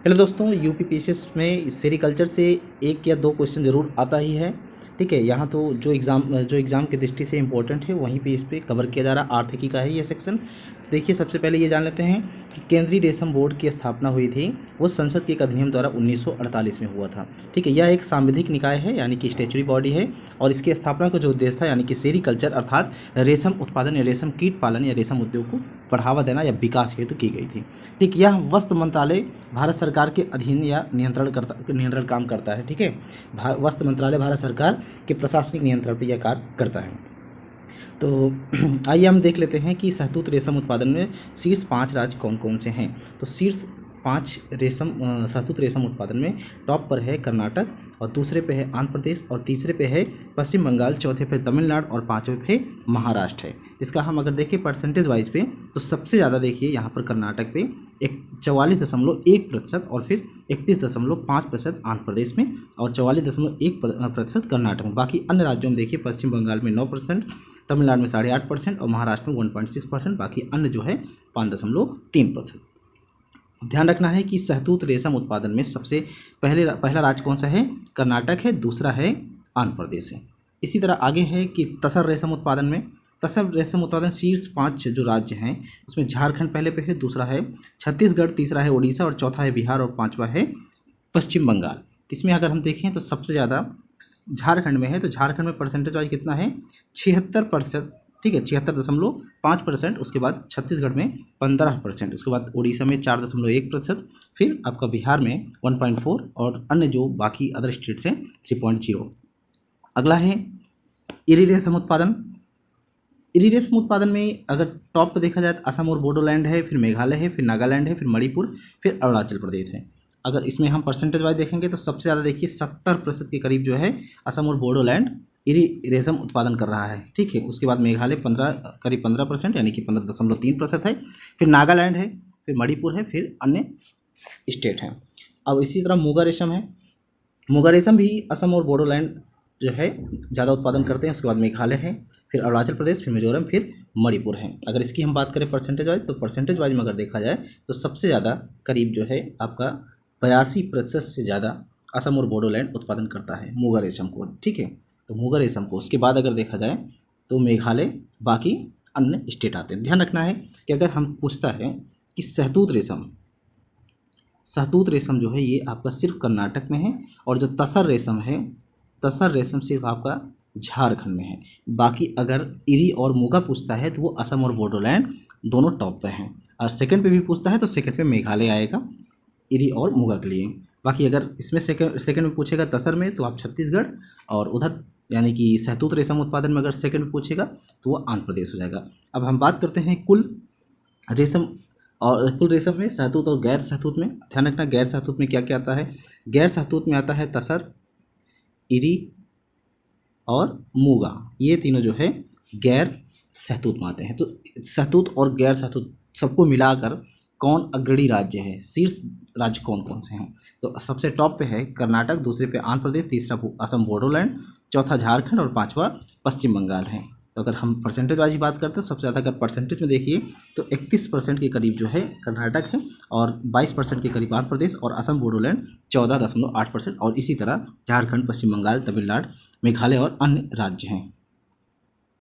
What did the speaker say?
Hello दोस्तों, UPPCS में sericulture से एक या दो क्वेश्चन ज़रूर आता ही है। ठीक है, यहाँ तो जो एग्ज़ाम की दृष्टि से इम्पोर्टेंट है वहीं पे इस पे कवर किया जा रहा है। आर्थिकी का है ये सेक्शन। तो देखिए, सबसे पहले ये जान लेते हैं कि केंद्रीय रेशम बोर्ड की स्थापना हुई थी वो संसद के एक अधिनियम द्वारा 1948 में हुआ था। ठीक है, यह एक सांविधिक निकाय है यानी कि स्टैच्यूटरी बॉडी है और इसकी स्थापना का जो उद्देश्य था यानी कि सेरीकल्चर अर्थात रेशम उत्पादन या रेशम कीट पालन या रेशम उद्योग को बढ़ावा देना या विकास हेतु की गई थी। ठीक, यह वस्त्र मंत्रालय भारत सरकार के अधीन या नियंत्रण काम करता है। ठीक है, वस्त्र मंत्रालय भारत सरकार के प्रशासनिक नियंत्रण पर यह कार्य करता है। तो आइए हम देख लेते हैं कि शहतूत रेशम उत्पादन में शीर्ष 5 राज्य कौन कौन से हैं। तो शीर्ष 5 शहतूत रेशम उत्पादन में टॉप पर है कर्नाटक और दूसरे पे है आंध्र प्रदेश और तीसरे पे है पश्चिम बंगाल, चौथे पे तमिलनाडु और पाँचवें पे महाराष्ट्र है। इसका हम अगर देखें परसेंटेज वाइज पे तो सबसे ज़्यादा देखिए यहाँ पर कर्नाटक पे 44.1% और फिर 31.5% आंध्र प्रदेश में और 44.1% कर्नाटक में। बाकी अन्य राज्यों में देखिए पश्चिम बंगाल में 9%, तमिलनाडु में 8.5% और महाराष्ट्र में 1.6%, बाकी अन्य जो है 5.3%। ध्यान रखना है कि शहतूत रेशम उत्पादन में सबसे पहला राज्य कौन सा है, कर्नाटक है, दूसरा है आंध्र प्रदेश है। इसी तरह आगे है कि तसर रेशम उत्पादन शीर्ष 5 जो राज्य हैं उसमें झारखंड पहले पे है, दूसरा है छत्तीसगढ़, तीसरा है उड़ीसा और चौथा है बिहार और पांचवा है पश्चिम बंगाल। इसमें अगर हम देखें तो सबसे ज़्यादा झारखंड में है। तो झारखंड में परसेंटेज वाइज कितना है, 76%। ठीक है, 76.5%। उसके बाद छत्तीसगढ़ में 15%, उसके बाद उड़ीसा में 4.1%, फिर आपका बिहार में 1.4 और अन्य जो बाकी अदर स्टेट्स हैं 3.0। अगला है इरी रेशम उत्पादन। इरी रेशम उत्पादन में अगर टॉप पर देखा जाए तो असम और बोडोलैंड है, फिर मेघालय है, फिर नागालैंड है, फिर मणिपुर, फिर अरुणाचल प्रदेश है। अगर इसमें हम परसेंटेज वाइज देखेंगे तो सबसे ज़्यादा देखिए 70% के करीब जो है असम और बोडोलैंड इरी रेशम उत्पादन कर रहा है। ठीक है, उसके बाद मेघालय करीब 15% यानी कि 15.3% है, फिर नागालैंड है, फिर मणिपुर है, फिर अन्य स्टेट हैं। अब इसी तरह मूगा रेशम है। मूगा रेशम भी असम और बोडोलैंड जो है ज़्यादा उत्पादन करते हैं। उसके बाद मेघालय है, फिर अरुणाचल प्रदेश, फिर मिजोरम, फिर मणिपुर है। अगर इसकी हम बात करें परसेंटेज वाइज तो परसेंटेज वाइज में अगर देखा जाए तो सबसे ज़्यादा करीब जो है आपका 82% से ज़्यादा असम और बोडोलैंड उत्पादन करता है मूगा रेशम को। ठीक है, तो मूगा रेशम को उसके बाद अगर देखा जाए तो मेघालय, बाकी अन्य स्टेट आते हैं। ध्यान रखना है कि अगर हम पूछता है कि शहतूत रेशम जो है ये आपका सिर्फ कर्नाटक में है और जो तसर रेशम सिर्फ आपका झारखंड में है। बाकी अगर इरी और मूगा पूछता है तो वो असम और बोडोलैंड दोनों टॉप पे हैं और सेकंड पे भी पूछता है तो सेकंड पे मेघालय आएगा इरी और मूगा के लिए। बाकी अगर इसमें सेकंड में पूछेगा तसर में तो आप छत्तीसगढ़ और उधर यानी कि शहतूत रेशम उत्पादन में अगर सेकंड में पूछेगा तो वो आंध्र प्रदेश हो जाएगा। अब हम बात करते हैं कुल रेशम में शहतूत और गैर शहतूत में। ध्यान रखना गैर शहतूत में क्या क्या आता है। गैर शहतूत में आता है तसर, इरी और मूगा, ये तीनों जो है गैर शहतूत में आते हैं। तो शहतूत और गैर शहतूत सबको मिलाकर कौन अग्रणी राज्य है, शीर्ष राज्य कौन कौन से हैं। तो सबसे टॉप पे है कर्नाटक, दूसरे पे आंध्र प्रदेश, तीसरा असम बोडोलैंड, चौथा झारखंड और पांचवा पश्चिम बंगाल है। तो अगर हम परसेंटेज वाइज बात करते हैं सबसे ज़्यादा अगर परसेंटेज में देखिए तो 31% के करीब जो है कर्नाटक है और 22% के करीब आंध्र प्रदेश और असम बोडोलैंड 14.8% और इसी तरह झारखंड, पश्चिम बंगाल, तमिलनाडु, मेघालय और अन्य राज्य हैं।